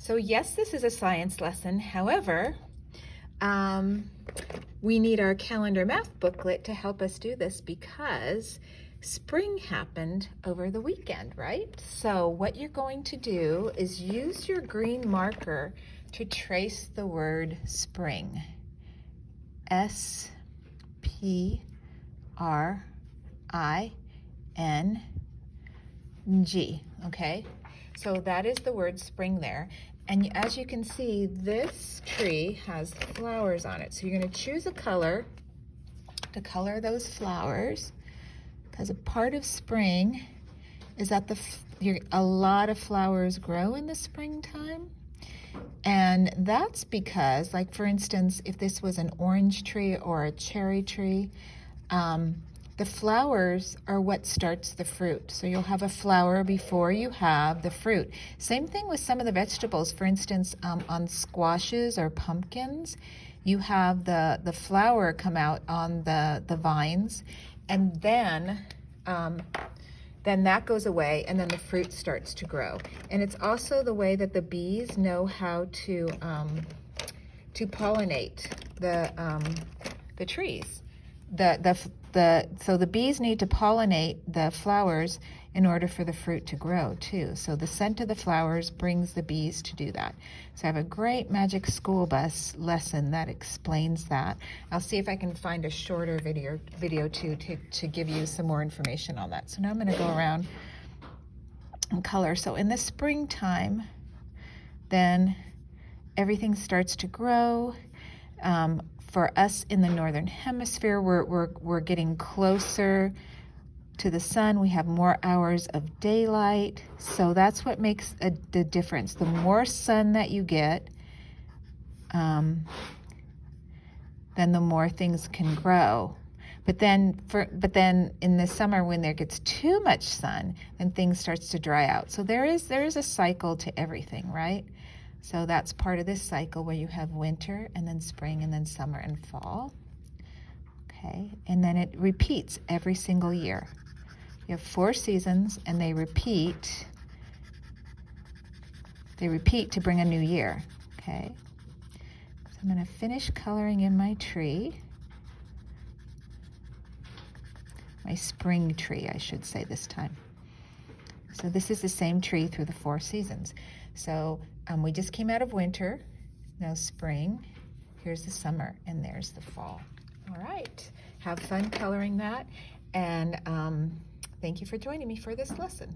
So yes, this is a science lesson. However, we need our calendar math booklet to help us do this because spring happened over the weekend, right? So what you're going to do is use your green marker to trace the word spring. S-P-R-I-N-G, okay? So that is the word spring there. And as you can see, this tree has flowers on it. So you're going to choose a color to color those flowers, because a part of spring is that a lot of flowers grow in the springtime. And that's because, like for instance, if this was an orange tree or a cherry tree, the flowers are what starts the fruit. So you'll have a flower before you have the fruit. Same thing with some of the vegetables. For instance, on squashes or pumpkins, you have the flower come out on the vines, and then that goes away, and then the fruit starts to grow. And it's also the way that the bees know how to pollinate the trees. So the bees need to pollinate the flowers in order for the fruit to grow too. So the scent of the flowers brings the bees to do that. So I have a great Magic School Bus lesson that explains that. I'll see if I can find a shorter video too to give you some more information on that. So now I'm going to go around and color. So in the springtime, then everything starts to grow. For us in the Northern Hemisphere, we're getting closer to the sun. We have more hours of daylight. So that's what makes the difference. The more sun that you get, then the more things can grow. But then in the summer, when there gets too much sun, then things starts to dry out. So there is a cycle to everything, right? So that's part of this cycle where you have winter and then spring and then summer and fall. Okay, and then it repeats every single year. You have 4 seasons and they repeat to bring a new year. Okay, so I'm going to finish coloring in my tree. My spring tree, I should say this time. So this is the same tree through the 4 seasons. So we just came out of winter, now spring, here's the summer, and there's the fall. All right, have fun coloring that, and thank you for joining me for this lesson.